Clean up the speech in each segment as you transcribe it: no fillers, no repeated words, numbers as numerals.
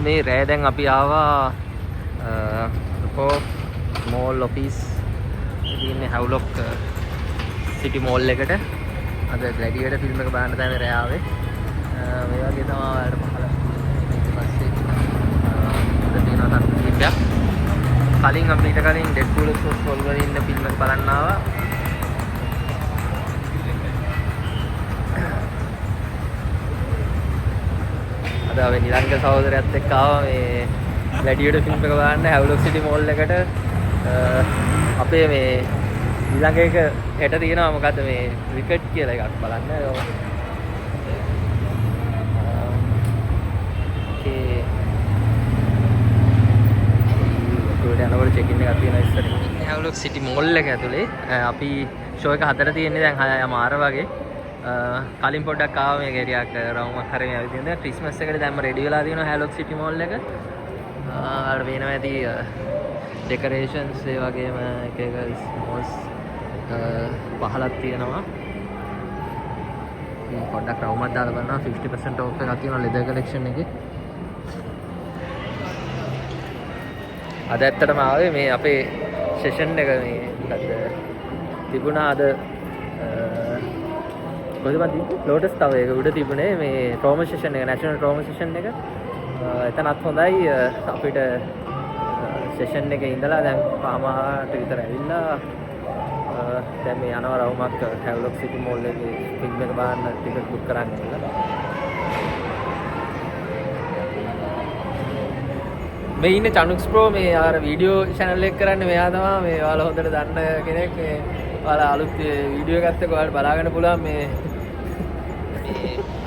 මේ රෑ දැන් අපි ආවා මෝල් ඔෆිස් ඉන්නේ හැව්ලොක් සිටි මෝල් එකට. අද ග්ලැඩියේටර් ෆිල්ම් එක බලන්න තමයි රෑ ආවේ. මේ වගේ තමයි ඔයාලට පහල ඊට පස්සේ අද තියෙනවා තත්ත්වයක්. කලින් අපි ඊට කලින් ඩෙඩ්පූල් vs වොල්වරින් ෆිල්ම් එක බලන්න ආවා. අද අපි නිලංග සහෝදරයත් එක්ක ආවා මේ ග්ලැඩියේටර් ෆිල්ම් එක බලන්න හැව්ලොක් සිටි මෝල් එකට. අපේ මේ ඊළඟ එක හෙට තියෙනවා මොකද්ද මේ ක්‍රිකට් කියලා එකක් බලන්න. ඕකේ. කොහෙද යනකොට චෙක් ඉන් එකක් තියෙනවා ඉස්සරහින්. හැව්ලොක් සිටි මෝල් එක ඇතුලේ අපි ෂෝ එක හතර තියෙන්නේ දැන් 6:00 වගේ. කලින් පොඩ්ඩක් ආවා මේක ටිකක් රවුමක් හරිය ඇවිදින්න. ක්‍රිස්මස් එකට දැන්ම රෙඩි වෙලා තියෙනවා හැව්ලොක් සිටි මෝල් එක. අර වෙනවා ඇති ඩෙකොරේෂන්ස් ඒ වගේම එක එක ස්මෝල්ස් පහලක් තියෙනවා. පොඩ්ඩක් රවුමක් දාලා බලනවා 50% off එකක් තියෙනවා ලෙදර් කලෙක්ෂන් එකේ. අද ඇත්තටම ආවේ මේ අපේ සෙෂන් එක මේ මොකද්ද තිබුණා අද කොහෙද මන් තිබ්බේ ලෝටස් තව ඒක උඩ තිබුණේ මේ ට්‍රෝමා සෙෂන් එක නැෂනල් ට්‍රෝමා සෙෂන් එක. එතනත් හොඳයි අපිට සෙෂන් එකේ ඉඳලා දැන් පාමාට විතර ඇවිල්ලා දැන් මේ යනවා රවුමක් හැව්ලොක් සිටි මෝල් එකේ ෆිල්ම් එක බලන්න ටිකට් බුක් කරන්න කියලා. මේ ඉන්නේ චනුක්ස් ප්‍රෝ මේ අර වීඩියෝ channel එක කරන්නේ මෙයා තමයි. මේ ඔයාලා හොඳට දන්න කෙනෙක්. මේ ඔයාලා අලුත් වීඩියෝ එකත් එක්ක ඔයාලට බලාගන්න පුළුවන් මේ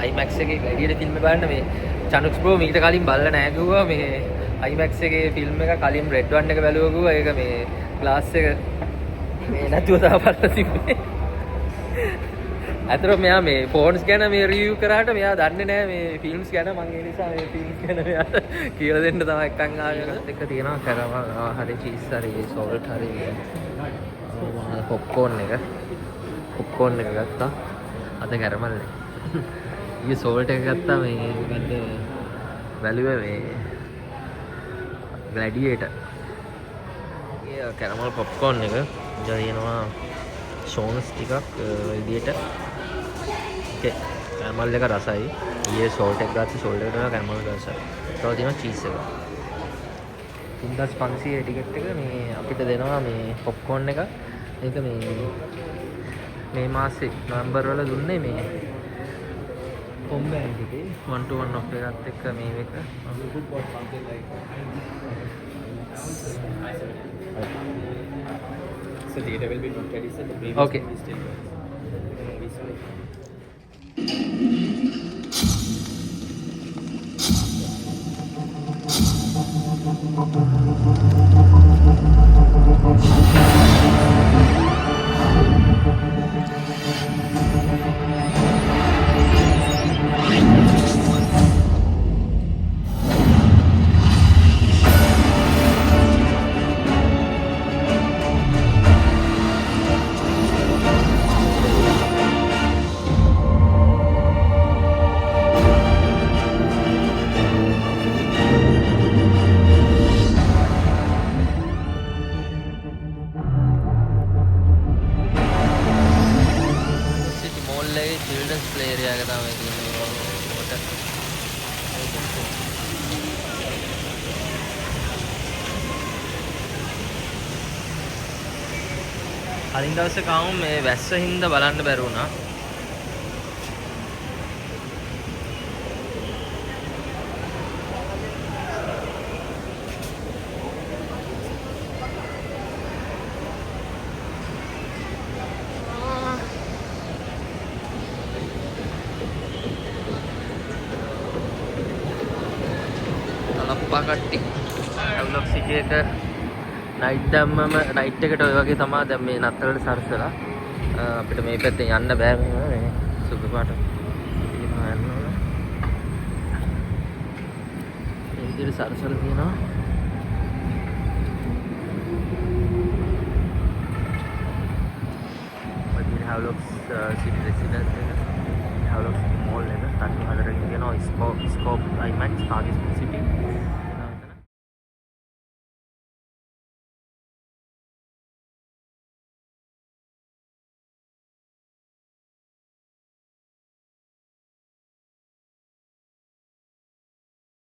IMAX එකේ ග්ලැඩියේටර් ෆිල්ම් එක බලන්න මේ චනුක්ස් ප්‍රෝ මීට කලින් බලලා නැහැ කිව්වා. මේ IMAX එකේ ෆිල්ම් එක කලින් රෙඩ් වන් එක බැලුවා කිව්වා. ඒක මේ ක්ලාස් එක මේ නැතුව තව බලලා තිබුණේ. අතර මෙයා මේ ෆෝන්ස් ගැන මේ රිවිව් කරාට මෙයා දන්නේ නැහැ මේ ෆිල්ම්ස් ගැන. මම ඒ නිසා මේ ෆිල්ම්ස් ගැන මෙයාට කියලා දෙන්න තමයි එක්කන් ආගෙන එක තියෙනවා කරම හරි චීස් හරි සෝල්ට් හරි පොප්කෝන් එක ගත්තා. අද කැරමල්නේ. ඊයේ සෝල්ට් එක ගත්තා මේ මොකද්ද වැලුවේ මේ ග්ලැඩියේටර්. ඊයේ කැරමල් පොප්කෝන් එක ජරිනවා ෂෝන්ස් ටිකක් විදියට. ඕකේ කැරමල් එක රසයි. ඊයේ සෝල්ට් එක ගත්තා. සෝල්ට් එකට කැරමල් රසයි. තව තියෙනවා චීස් එක. 3500 ටිකට් එක මේ අපිට දෙනවා මේ පොප්කෝන් එක. ඒක මේ මාසේ නොවැම්බර් වල දුන්නේ මේ කොම්බෑන් එකේ 1-to-1 ඔෆ් එකත් එක්ක මේ එක. So data will be looked at is the previous Okay. children's play area එක තමයි තියෙන්නේ කොට. කලින් දවසේ කාම මේ වැස්ස හින්දා බලන්න බැරි වුණා. කට්ටි හැව්ලොක් සිටි එක නයිට් දැම්මම නයිට් එකට ඔය වගේ තමයි දැන් මේ නත්තලට සරසලා අපිට මේ පැත්තෙන් යන්න බෑ මේ සුදු පාට තියෙනවා යන්න ඕන මේ විදිහට සරසලා තියෙනවා වගේ හැව්ලොක් සිටි රෙසිඩන්ස් එක හැව්ලොක් මෝල් එක තනි හතරකින් කියනවා ස්කෝප් IMAX කාගේ